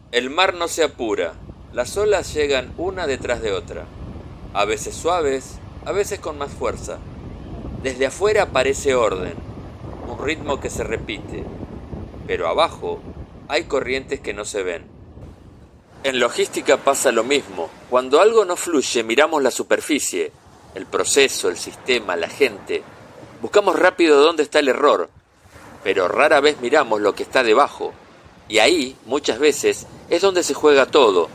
El mar no se apura, las olas llegan una detrás de otra, a veces suaves, a veces con más fuerza. Desde afuera parece orden, un ritmo que se repite, pero abajo hay corrientes que no se ven. En logística pasa lo mismo. Cuando algo no fluye, miramos la superficie, el proceso, el sistema, la gente. Buscamos rápido dónde está el error, pero rara vez miramos lo que está debajo. Y ahí, muchas veces, es donde se juega todo,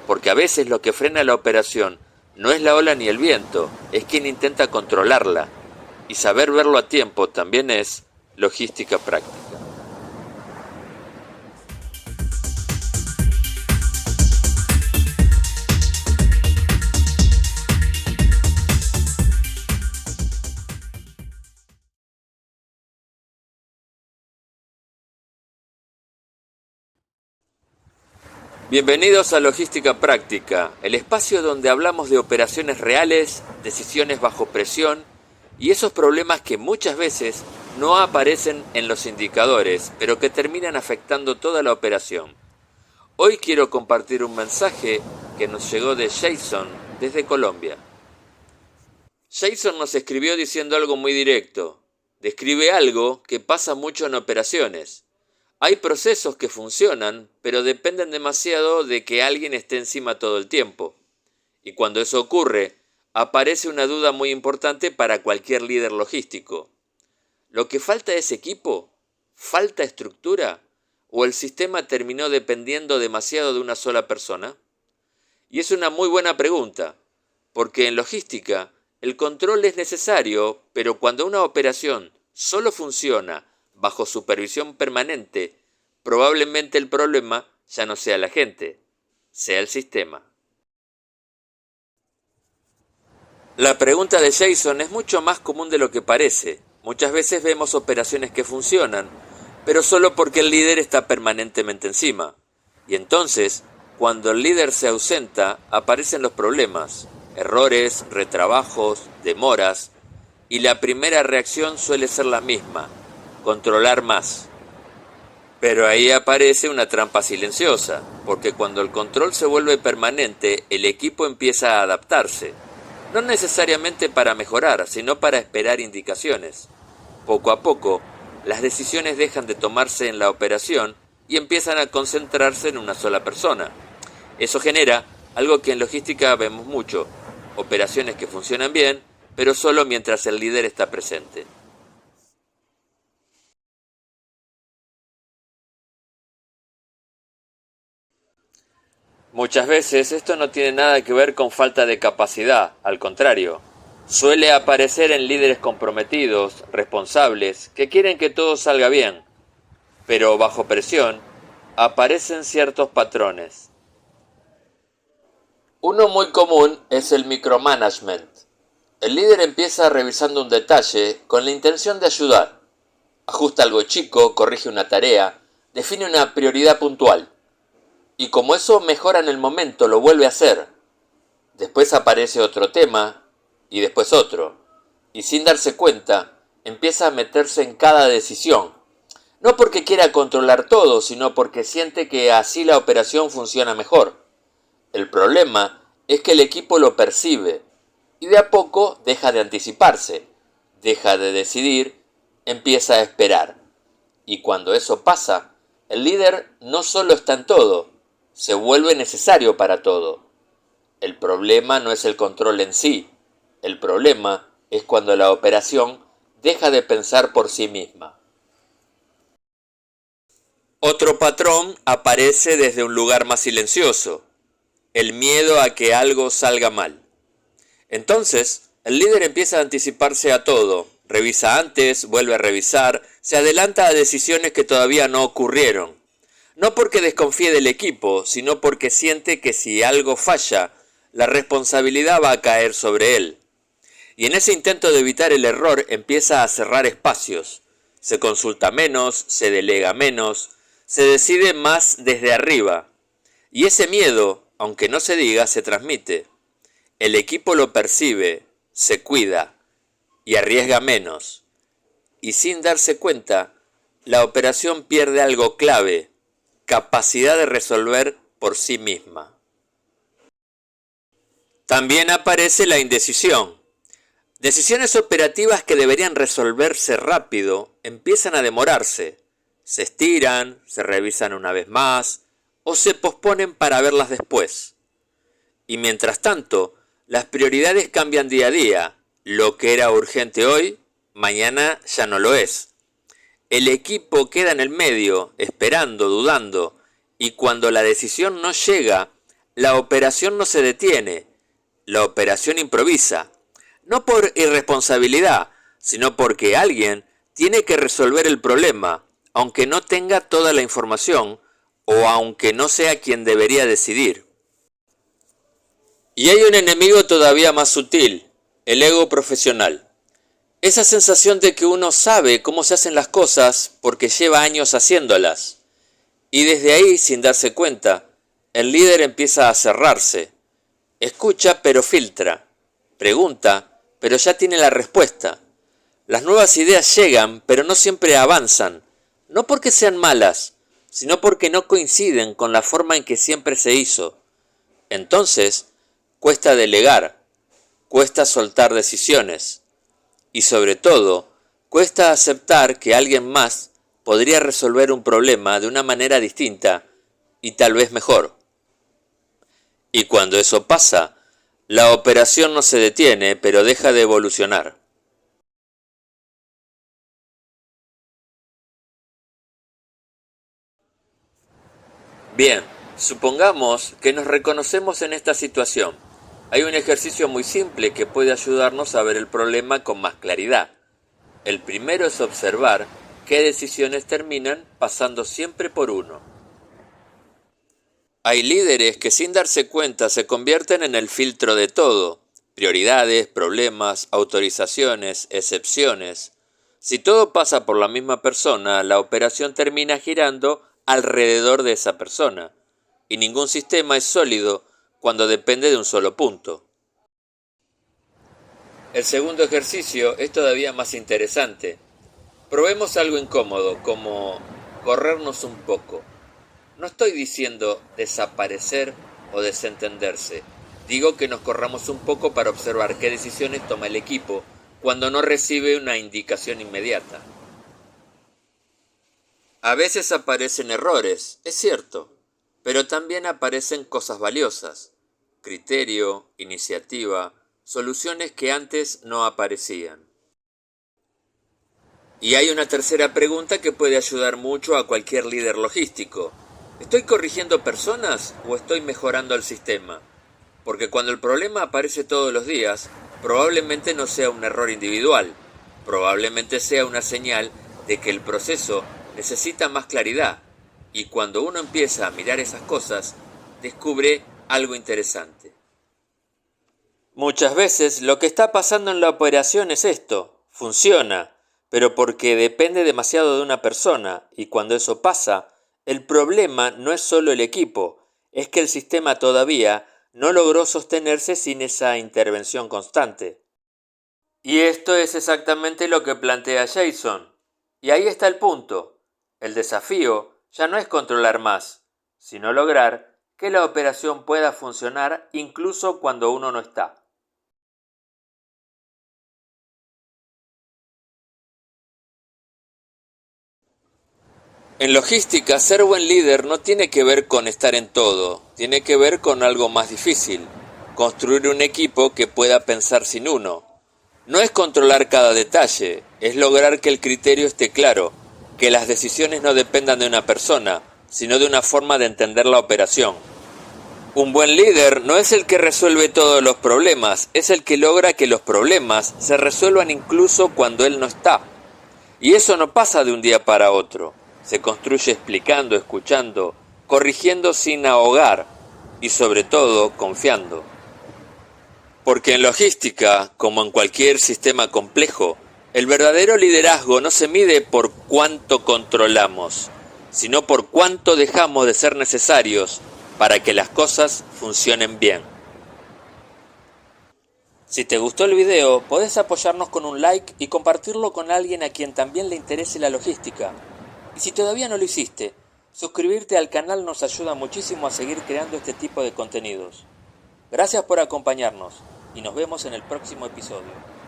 porque a veces lo que frena la operación no es la ola ni el viento, es quien intenta controlarla. Y saber verlo a tiempo también es logística práctica. Bienvenidos a Logística Práctica, el espacio donde hablamos de operaciones reales, decisiones bajo presión y esos problemas que muchas veces no aparecen en los indicadores, pero que terminan afectando toda la operación. Hoy quiero compartir un mensaje que nos llegó de Jason desde Colombia. Jason nos escribió diciendo algo muy directo. Describe algo que pasa mucho en operaciones. Hay procesos que funcionan, pero dependen demasiado de que alguien esté encima todo el tiempo. Y cuando eso ocurre, aparece una duda muy importante para cualquier líder logístico. ¿Lo que falta es equipo? ¿Falta estructura? ¿O el sistema terminó dependiendo demasiado de una sola persona? Y es una muy buena pregunta, porque en logística el control es necesario, pero cuando una operación solo funciona bajo supervisión permanente, probablemente el problema ya no sea la gente, sea el sistema. La pregunta de Jason es mucho más común de lo que parece. Muchas veces vemos operaciones que funcionan, pero solo porque el líder está permanentemente encima. Y entonces, cuando el líder se ausenta, aparecen los problemas, errores, retrabajos, demoras, y la primera reacción suele ser la misma: controlar más. Pero ahí aparece una trampa silenciosa, porque cuando el control se vuelve permanente, el equipo empieza a adaptarse, no necesariamente para mejorar, sino para esperar indicaciones. Poco a poco, las decisiones dejan de tomarse en la operación y empiezan a concentrarse en una sola persona. Eso genera algo que en logística vemos mucho: operaciones que funcionan bien, pero solo mientras el líder está presente. Muchas veces esto no tiene nada que ver con falta de capacidad, al contrario. Suele aparecer en líderes comprometidos, responsables, que quieren que todo salga bien, pero bajo presión aparecen ciertos patrones. Uno muy común es el micromanagement. El líder empieza revisando un detalle con la intención de ayudar. Ajusta algo chico, corrige una tarea, define una prioridad puntual. Y como eso mejora en el momento, lo vuelve a hacer. Después aparece otro tema, y después otro. Y sin darse cuenta, empieza a meterse en cada decisión. No porque quiera controlar todo, sino porque siente que así la operación funciona mejor. El problema es que el equipo lo percibe, y de a poco deja de anticiparse, deja de decidir, empieza a esperar. Y cuando eso pasa, el líder no solo está en todo, se vuelve necesario para todo. El problema no es el control en sí, el problema es cuando la operación deja de pensar por sí misma. Otro patrón aparece desde un lugar más silencioso: el miedo a que algo salga mal. Entonces, el líder empieza a anticiparse a todo, revisa antes, vuelve a revisar, se adelanta a decisiones que todavía no ocurrieron. No porque desconfíe del equipo, sino porque siente que si algo falla, la responsabilidad va a caer sobre él. Y en ese intento de evitar el error empieza a cerrar espacios. Se consulta menos, se delega menos, se decide más desde arriba. Y ese miedo, aunque no se diga, se transmite. El equipo lo percibe, se cuida y arriesga menos. Y sin darse cuenta, la operación pierde algo clave: capacidad de resolver por sí misma. También aparece la indecisión. Decisiones operativas que deberían resolverse rápido empiezan a demorarse. Se estiran, se revisan una vez más o se posponen para verlas después. Y mientras tanto, las prioridades cambian día a día. Lo que era urgente hoy, mañana ya no lo es. El equipo queda en el medio, esperando, dudando, y cuando la decisión no llega, la operación no se detiene. La operación improvisa. No por irresponsabilidad, sino porque alguien tiene que resolver el problema, aunque no tenga toda la información o aunque no sea quien debería decidir. Y hay un enemigo todavía más sutil, el ego profesional. Esa sensación de que uno sabe cómo se hacen las cosas porque lleva años haciéndolas. Y desde ahí, sin darse cuenta, el líder empieza a cerrarse. Escucha pero filtra. Pregunta pero ya tiene la respuesta. Las nuevas ideas llegan, pero no siempre avanzan, no porque sean malas, sino porque no coinciden con la forma en que siempre se hizo. Entonces, cuesta delegar, cuesta soltar decisiones, y sobre todo, cuesta aceptar que alguien más podría resolver un problema de una manera distinta y tal vez mejor. Y cuando eso pasa, la operación no se detiene, pero deja de evolucionar. Bien, supongamos que nos reconocemos en esta situación. Hay un ejercicio muy simple que puede ayudarnos a ver el problema con más claridad. El primero es observar qué decisiones terminan pasando siempre por uno. Hay líderes que sin darse cuenta se convierten en el filtro de todo. Prioridades, problemas, autorizaciones, excepciones. Si todo pasa por la misma persona, la operación termina girando alrededor de esa persona. Y ningún sistema es sólido cuando depende de un solo punto. El segundo ejercicio es todavía más interesante. Probemos algo incómodo, como corrernos un poco. No estoy diciendo desaparecer o desentenderse. Digo que nos corramos un poco para observar qué decisiones toma el equipo cuando no recibe una indicación inmediata. A veces aparecen errores, es cierto, pero también aparecen cosas valiosas. Criterio, iniciativa, soluciones que antes no aparecían. Y hay una tercera pregunta que puede ayudar mucho a cualquier líder logístico. ¿Estoy corrigiendo personas o estoy mejorando el sistema? Porque cuando el problema aparece todos los días, probablemente no sea un error individual, probablemente sea una señal de que el proceso necesita más claridad, y cuando uno empieza a mirar esas cosas, descubre algo interesante. Muchas veces lo que está pasando en la operación es esto, funciona, pero porque depende demasiado de una persona, y cuando eso pasa, el problema no es solo el equipo, es que el sistema todavía no logró sostenerse sin esa intervención constante. Y esto es exactamente lo que plantea Jason. Y ahí está el punto. El desafío ya no es controlar más, sino lograr que la operación pueda funcionar incluso cuando uno no está. En logística, ser buen líder no tiene que ver con estar en todo, tiene que ver con algo más difícil, construir un equipo que pueda pensar sin uno. No es controlar cada detalle, es lograr que el criterio esté claro, que las decisiones no dependan de una persona, sino de una forma de entender la operación. Un buen líder no es el que resuelve todos los problemas, es el que logra que los problemas se resuelvan incluso cuando él no está. Y eso no pasa de un día para otro. Se construye explicando, escuchando, corrigiendo sin ahogar y sobre todo confiando. Porque en logística, como en cualquier sistema complejo, el verdadero liderazgo no se mide por cuánto controlamos, sino por cuánto dejamos de ser necesarios para que las cosas funcionen bien. Si te gustó el video, podés apoyarnos con un like y compartirlo con alguien a quien también le interese la logística. Y si todavía no lo hiciste, Suscribirte al canal nos ayuda muchísimo a seguir creando este tipo de contenidos. Gracias por acompañarnos y nos vemos en el próximo episodio.